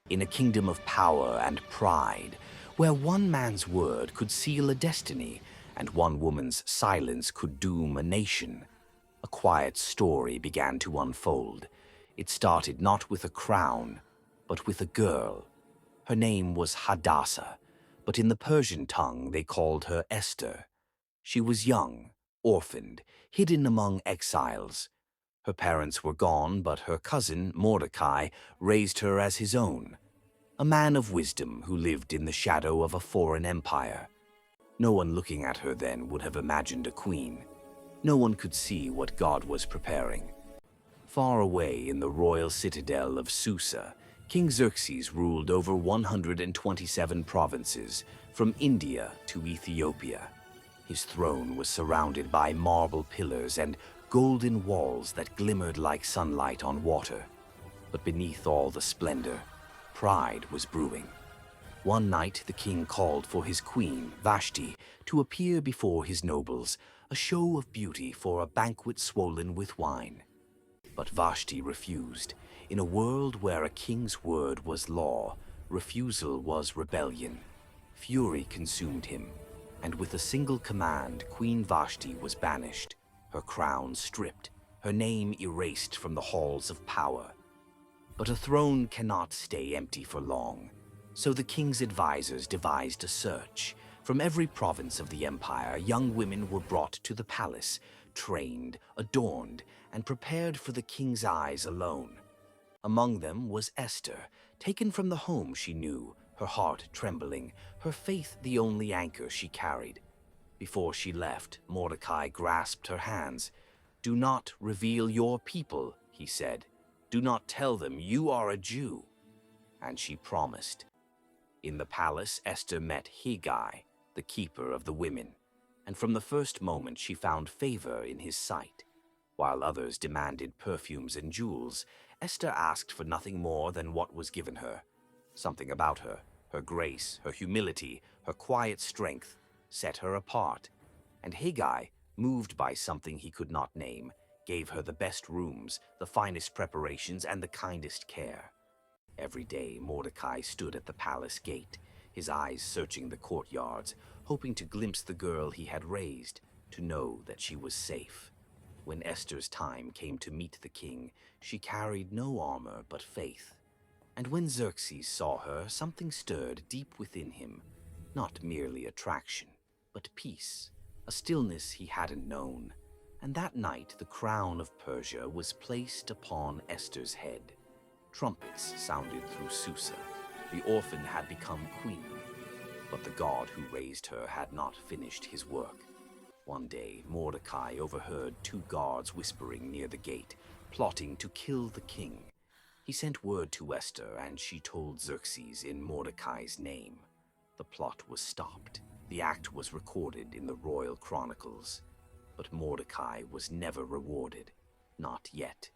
in a kingdom of power and pride, where one man's word could seal a destiny and one woman's silence could doom a nation. A quiet story began to unfold. It started not with a crown, but with a girl. Her name was Hadassah, but in the Persian tongue they called her Esther. She was young, orphaned, hidden among exiles. Her parents were gone, but her cousin, Mordecai, raised her as his own, a man of wisdom who lived in the shadow of a foreign empire. No one looking at her then would have imagined a queen. No one could see what God was preparing. Far away in the royal citadel of Susa, King Xerxes ruled over 127 provinces, from India to Ethiopia. His throne was surrounded by marble pillars and golden walls that glimmered like sunlight on water. But beneath all the splendor, pride was brewing. One night the king called for his queen, Vashti, to appear before his nobles, a show of beauty for a banquet swollen with wine. But Vashti refused. In a world where a king's word was law, refusal was rebellion. Fury consumed him, and with a single command, Queen Vashti was banished, her crown stripped, her name erased from the halls of power. But a throne cannot stay empty for long, so the king's advisors devised a search. From every province of the empire, young women were brought to the palace, trained, adorned, and prepared for the king's eyes alone. Among them was Esther, taken from the home she knew, her heart trembling, her faith the only anchor she carried. Before she left, Mordecai grasped her hands. "Do not reveal your people," he said. "Do not tell them you are a Jew." And she promised. In the palace, Esther met Hegai, the keeper of the women, and from the first moment she found favor in his sight. While others demanded perfumes and jewels, Esther asked for nothing more than what was given her. Something about her, her grace, her humility, her quiet strength, set her apart. And Hegai, moved by something he could not name, gave her the best rooms, the finest preparations, and the kindest care. Every day Mordecai stood at the palace gate, his eyes searching the courtyards, hoping to glimpse the girl he had raised, to know that she was safe. When Esther's time came to meet the king, she carried no armor but faith. And when Xerxes saw her, something stirred deep within him, not merely attraction, but peace, a stillness he hadn't known. And that night the crown of Persia was placed upon Esther's head. Trumpets sounded through Susa. The orphan had become queen. But the God who raised her had not finished his work. One day, Mordecai overheard two guards whispering near the gate, plotting to kill the king. He sent word to Esther, and she told Xerxes in Mordecai's name. The plot was stopped. The act was recorded in the royal chronicles. But Mordecai was never rewarded. Not yet.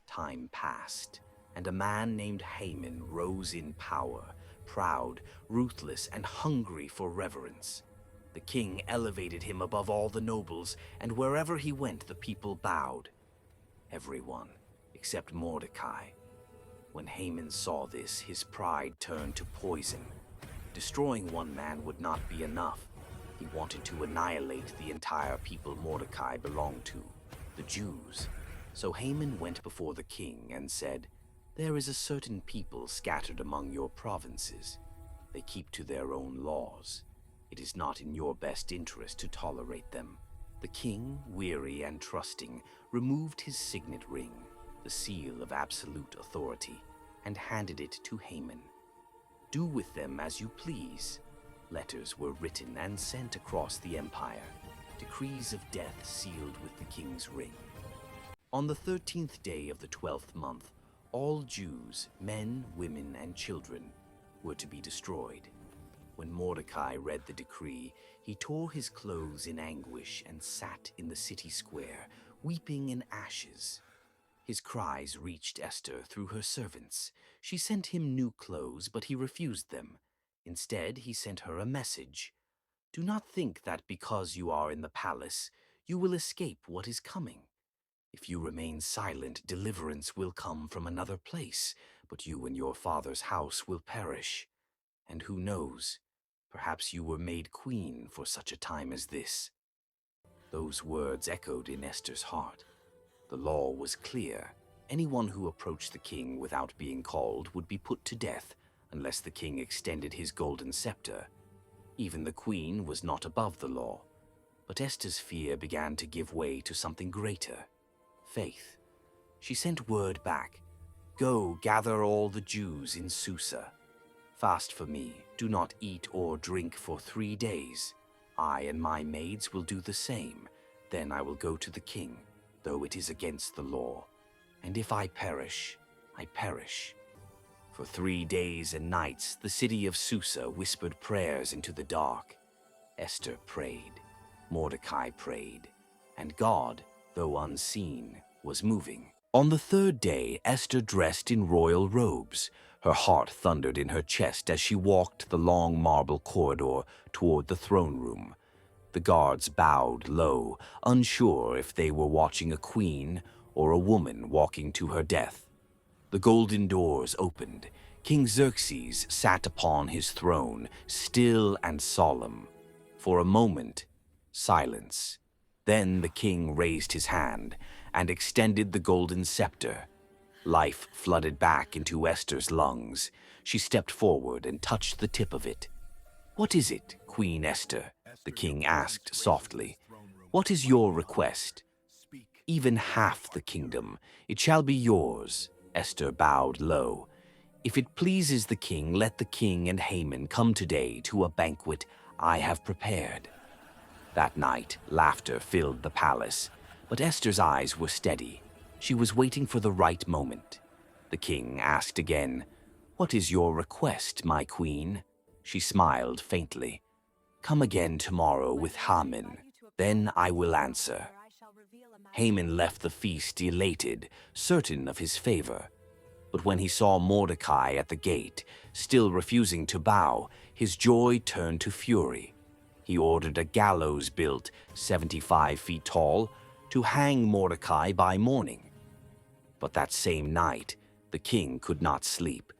Time passed, and a man named Haman rose in power, proud, ruthless, and hungry for reverence. The king elevated him above all the nobles, and wherever he went the people bowed. Everyone, except Mordecai. When Haman saw this, his pride turned to poison. Destroying one man would not be enough. He wanted to annihilate the entire people Mordecai belonged to, the Jews. So Haman went before the king and said, "There is a certain people scattered among your provinces. They keep to their own laws. It is not in your best interest to tolerate them." The king, weary and trusting, removed his signet ring, the seal of absolute authority, and handed it to Haman. "Do with them as you please." Letters were written and sent across the empire, decrees of death sealed with the king's ring. On the 13th day of the 12th month, all Jews, men, women, and children, were to be destroyed. When Mordecai read the decree, he tore his clothes in anguish and sat in the city square, weeping in ashes. His cries reached Esther through her servants. She sent him new clothes, but he refused them. Instead, he sent her a message. "Do not think that because you are in the palace, you will escape what is coming. If you remain silent, deliverance will come from another place, but you and your father's house will perish. And who knows, perhaps you were made queen for such a time as this." Those words echoed in Esther's heart. The law was clear. Anyone who approached the king without being called would be put to death unless the king extended his golden scepter. Even the queen was not above the law. But Esther's fear began to give way to something greater: faith. She sent word back, "Go, gather all the Jews in Susa. Fast for me, do not eat or drink for 3 days. I and my maids will do the same. Then I will go to the king, though it is against the law. And if I perish, I perish." For 3 days and nights, the city of Susa whispered prayers into the dark. Esther prayed, Mordecai prayed, and God, though unseen, was moving. On the 3rd day, Esther dressed in royal robes. Her heart thundered in her chest as she walked the long marble corridor toward the throne room. The guards bowed low, unsure if they were watching a queen or a woman walking to her death. The golden doors opened. King Xerxes sat upon his throne, still and solemn. For a moment, silence. Then the king raised his hand and extended the golden scepter. Life flooded back into Esther's lungs. She stepped forward and touched the tip of it. "What is it, Queen Esther?" the king asked softly. "What is your request?" "Even half the kingdom. It shall be yours." Esther bowed low. "If it pleases the king, let the king and Haman come today to a banquet I have prepared." That night, laughter filled the palace, but Esther's eyes were steady. She was waiting for the right moment. The king asked again, "What is your request, my queen?" She smiled faintly. "Come again tomorrow with Haman, then I will answer." Haman left the feast elated, certain of his favor. But when he saw Mordecai at the gate, still refusing to bow, his joy turned to fury. He ordered a gallows built 75 feet tall to hang Mordecai by morning. But that same night, the king could not sleep.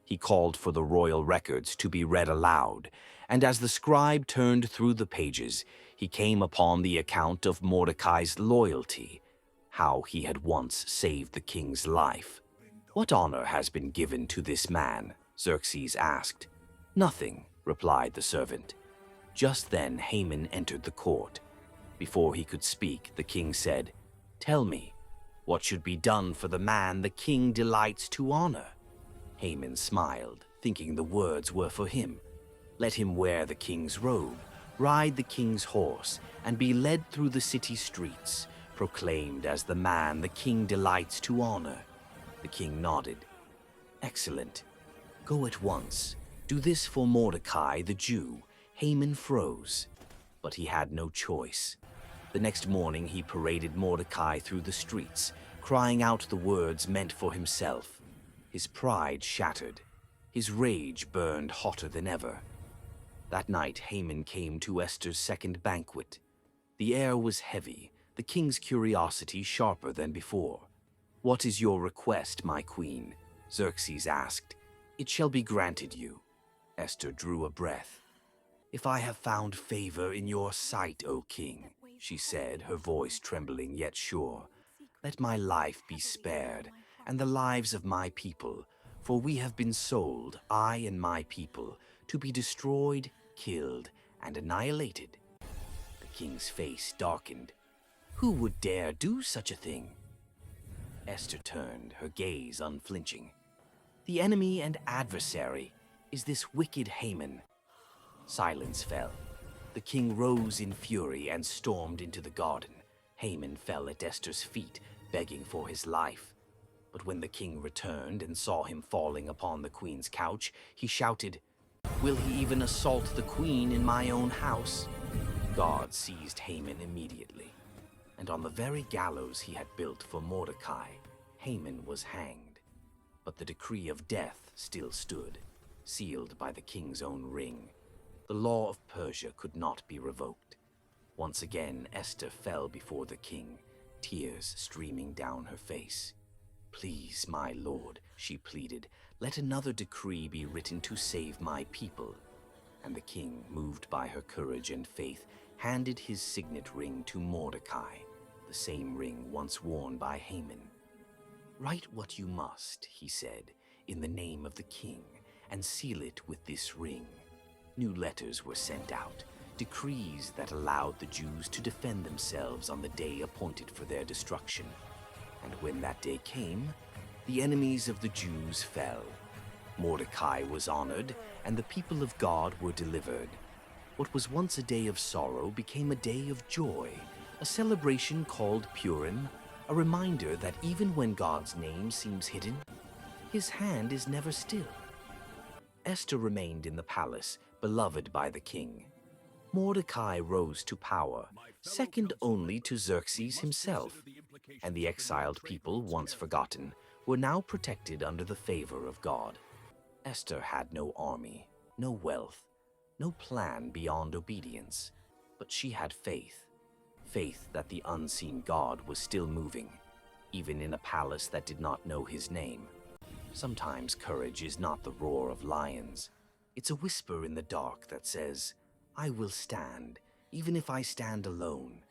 He called for the royal records to be read aloud, and as the scribe turned through the pages, he came upon the account of Mordecai's loyalty, how he had once saved the king's life. "What honor has been given to this man?" Xerxes asked. "Nothing," replied the servant. Just then Haman entered the court. Before he could speak, the king said, "Tell me, what should be done for the man the king delights to honor?" Haman smiled, thinking the words were for him. "Let him wear the king's robe, ride the king's horse, and be led through the city streets, proclaimed as the man the king delights to honor." The king nodded. "Excellent. Go at once. Do this for Mordecai the Jew." Haman froze, but he had no choice. The next morning he paraded Mordecai through the streets, crying out the words meant for himself. His pride shattered. His rage burned hotter than ever. That night Haman came to Esther's second banquet. The air was heavy, the king's curiosity sharper than before. "What is your request, my queen?" Xerxes asked. "It shall be granted you." Esther drew a breath. "If I have found favor in your sight, O king," she said, her voice trembling yet sure, "let my life be spared, and the lives of my people, for we have been sold, I and my people, to be destroyed, killed, and annihilated." The king's face darkened. Who would dare do such a thing? Esther turned, her gaze unflinching. "The enemy and adversary is this wicked Haman." Silence fell. The king rose in fury and stormed into the garden. Haman fell at Esther's feet, begging for his life. But when the king returned and saw him falling upon the queen's couch, he shouted, "Will he even assault the queen in my own house?" God seized Haman immediately, and on the very gallows he had built for Mordecai, Haman was hanged. But the decree of death still stood, sealed by the king's own ring. The law of Persia could not be revoked. Once again, Esther fell before the king. tears streaming down her face. "Please, my lord," she pleaded, "let another decree be written to save my people." And the king, moved by her courage and faith, handed his signet ring to Mordecai, the same ring once worn by Haman. "Write what you must," he said, "in the name of the king, and seal it with this ring." New letters were sent out, decrees that allowed the Jews to defend themselves on the day appointed for their destruction. And when that day came, the enemies of the Jews fell. Mordecai was honored, and the people of God were delivered. What was once a day of sorrow became a day of joy, a celebration called Purim, a reminder that even when God's name seems hidden, his hand is never still. Esther remained in the palace, beloved by the king. Mordecai rose to power, second only to Xerxes himself, and the exiled people, once forgotten, were now protected under the favor of God. Esther had no army, no wealth, no plan beyond obedience, but she had faith. Faith that the unseen God was still moving, even in a palace that did not know his name. Sometimes courage is not the roar of lions. It's a whisper in the dark that says, "I will stand, even if I stand alone."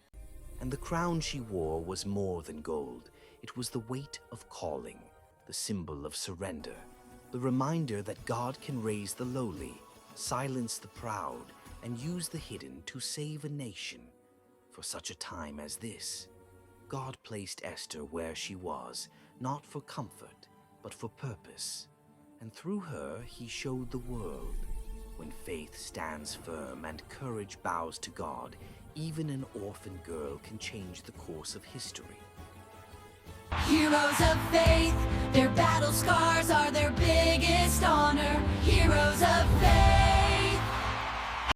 And the crown she wore was more than gold. It was the weight of calling, the symbol of surrender, the reminder that God can raise the lowly, silence the proud, and use the hidden to save a nation. For such a time as this, God placed Esther where she was, not for comfort, but for purpose. And through her, he showed the world, when faith stands firm and courage bows to God, even an orphan girl can change the course of history. Heroes of faith, their battle scars are their biggest honor. Heroes of